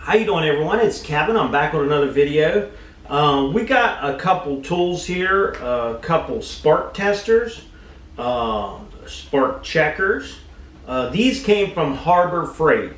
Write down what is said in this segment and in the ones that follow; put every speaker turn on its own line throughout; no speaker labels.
How you doing, everyone? It's Kevin. I'm back with another video. We got a couple tools here, a couple spark testers, spark checkers. These came from Harbor Freight.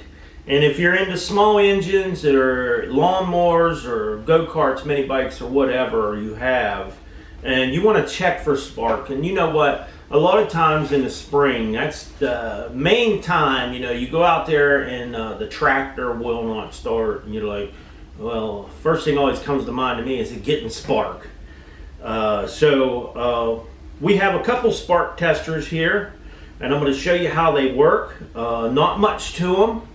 And if you're into small engines or lawnmowers or go-karts, mini bikes or whatever you have, and you want to check for spark, and you know what? A lot of times in the spring, that's the main time, you go out there and the tractor will not start, and you're like, well, first thing always comes to mind to me is it getting spark. So we have a couple spark testers here, and I'm going to show you how they work. Not much to them.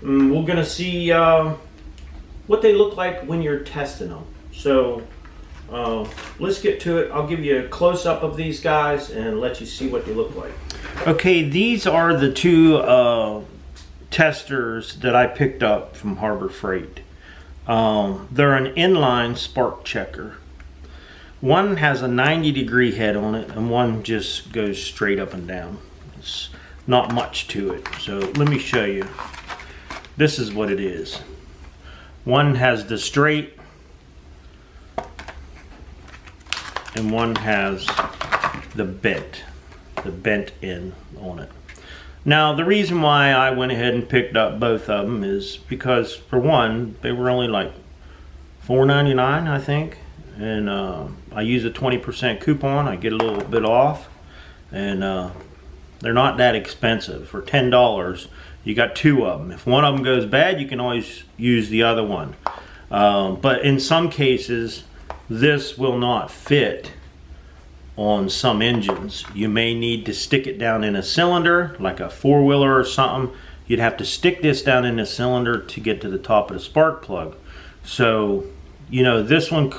We're going to see what they look like when you're testing them. So let's get to it. I'll give you a close-up of these guys and let you see what they look like. Okay, these are the two testers that I picked up from Harbor Freight. They're an inline spark checker. One has a 90-degree head on it and one just goes straight up and down. It's not much to it. So let me show you. This is what it is. One has the straight and one has the bent end on it. Now the reason why I went ahead and picked up both of them is because, for one, they were only like $4.99, I think, and I use a 20% coupon. I get a little bit off, and they're not that expensive. For $10 you got two of them. If one of them goes bad, you can always use the other one, but in some cases this will not fit on some engines. You may need to stick it down in a cylinder, like a four-wheeler or something. You'd have to stick this down in a cylinder to get to the top of the spark plug. So, this one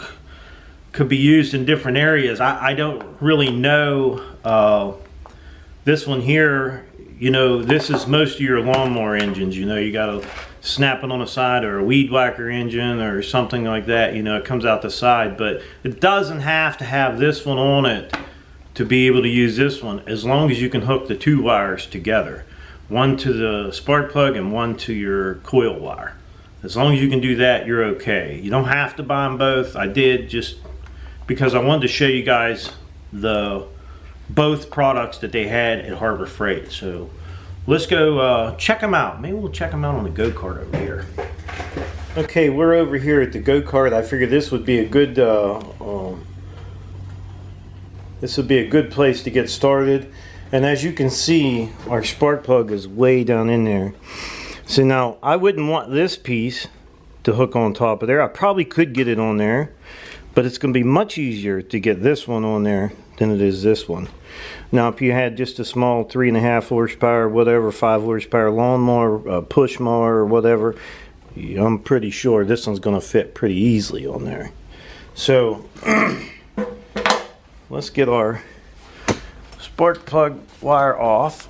could be used in different areas. I don't really know. This one here, this is most of your lawnmower engines. You got to snap it on the side, or a weed whacker engine or something like that. It comes out the side, but it doesn't have to have this one on it to be able to use this one, as long as you can hook the two wires together, one to the spark plug and one to your coil wire. As long as you can do that, you're okay. You don't have to buy them both. I did just because I wanted to show you guys both products that they had at Harbor Freight. So let's go check them out. Maybe we'll check them out on the go-kart over here. Okay, we're over here at the go-kart. I figured this would be a good place to get started. And as you can see, our spark plug is way down in there. So now I wouldn't want this piece to hook on top of there. I probably could get it on there, but it's going to be much easier to get this one on there than it is this one. Now, if you had just a small 3.5 horsepower, whatever, 5 horsepower lawnmower, push mower, or whatever, I'm pretty sure this one's going to fit pretty easily on there. So let's get our spark plug wire off.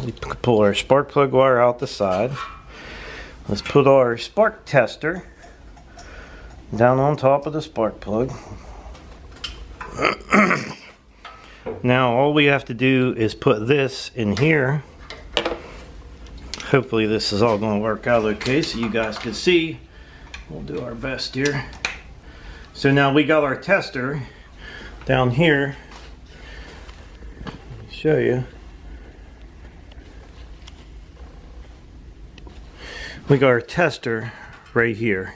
We pull our spark plug wire out the side. Let's put our spark tester down on top of the spark plug. Now all we have to do is put this in here. Hopefully this is all going to work out okay so you guys can see. We'll do our best here. So now we got our tester down here. Let me show you. We got our tester right here.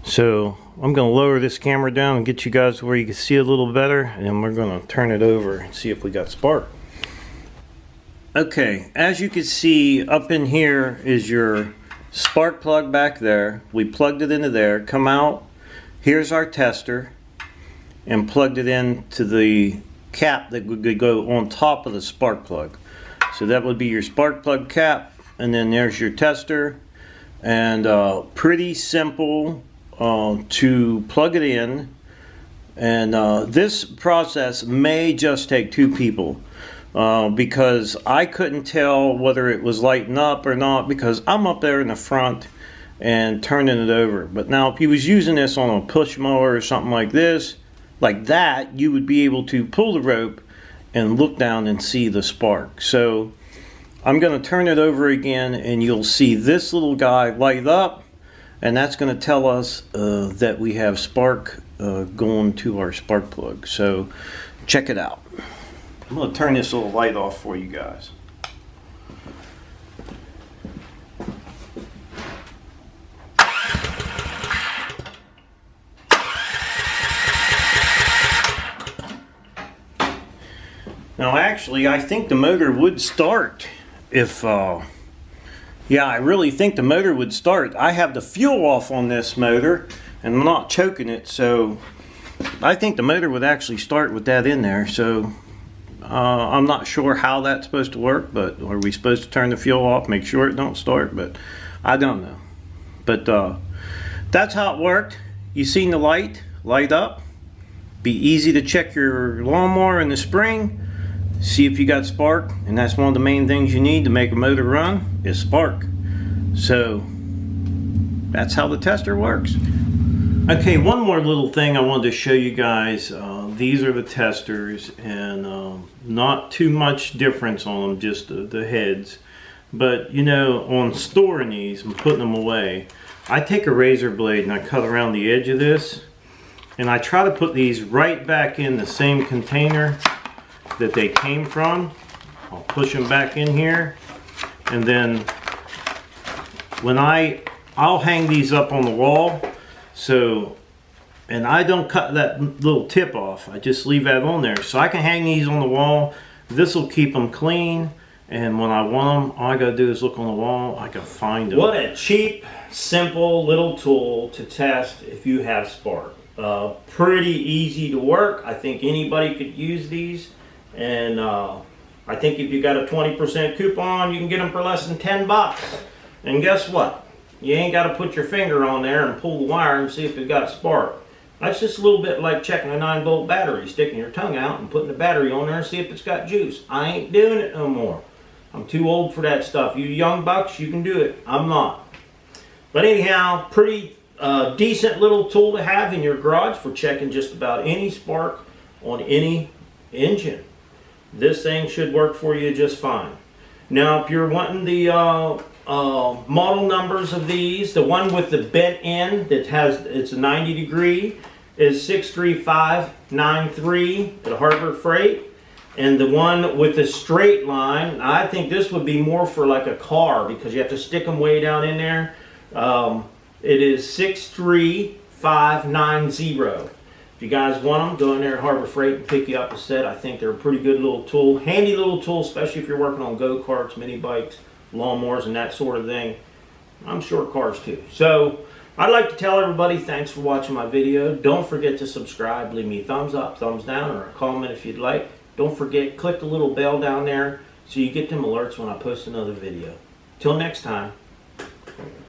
So I'm going to lower this camera down and get you guys where you can see a little better, and we're going to turn it over and see if we got spark. Okay, as you can see, up in here is your spark plug back there. We plugged it into there. Come out, here's our tester, and plugged it into the cap that would go on top of the spark plug. So that would be your spark plug cap, and then there's your tester. And pretty simple to plug it in, and this process may just take two people, because I couldn't tell whether it was lighting up or not, because I'm up there in the front and turning it over. But now if you was using this on a push mower or something like this, like that, you would be able to pull the rope and look down and see the spark. So I'm going to turn it over again and you'll see this little guy light up, and that's going to tell us that we have spark going to our spark plug. So check it out. I'm going to turn this little light off for you guys. Now actually, I think the motor would start if, yeah, I really think the motor would start. I have the fuel off on this motor and I'm not choking it, so I think the motor would actually start with that in there. So I'm not sure how that's supposed to work, but are we supposed to turn the fuel off, make sure it don't start? But I don't know. But that's how it worked. You seen the light up. Be easy to check your lawnmower in the spring. See if you got spark, and that's one of the main things you need to make a motor run is spark. So that's how the tester works. Okay, one more little thing I wanted to show you guys. These are the testers, and not too much difference on them, just the heads. But you know, on storing these and putting them away, I take a razor blade and I cut around the edge of this, and I try to put these right back in the same container that they came from. I'll push them back in here, and then when I'll hang these up on the wall. So, and I don't cut that little tip off, I just leave that on there so I can hang these on the wall. This will keep them clean, and when I want them, all I gotta do is look on the wall, I can find them. What a cheap, simple little tool to test if you have spark. Pretty easy to work. I think anybody could use these. And I think if you got a 20% coupon, you can get them for less than 10 bucks. And guess what? You ain't got to put your finger on there and pull the wire and see if it got spark. That's just a little bit like checking a 9-volt battery, sticking your tongue out and putting the battery on there and see if it's got juice. I ain't doing it no more. I'm too old for that stuff. You young bucks, you can do it. I'm not. But anyhow, pretty decent little tool to have in your garage for checking just about any spark on any engine. This thing should work for you just fine. Now, if you're wanting the model numbers of these, the one with the bent end that has, it's a 90 degree, is 63593 at Harbor Freight. And the one with the straight line, I think this would be more for like a car because you have to stick them way down in there. It is 63590. If you guys want them, go in there at Harbor Freight and pick you up a set. I think they're a pretty good little tool. Handy little tool, especially if you're working on go-karts, mini bikes, lawnmowers, and that sort of thing. I'm sure cars too. So I'd like to tell everybody thanks for watching my video. Don't forget to subscribe. Leave me a thumbs up, thumbs down, or a comment if you'd like. Don't forget, click the little bell down there so you get them alerts when I post another video. Till next time.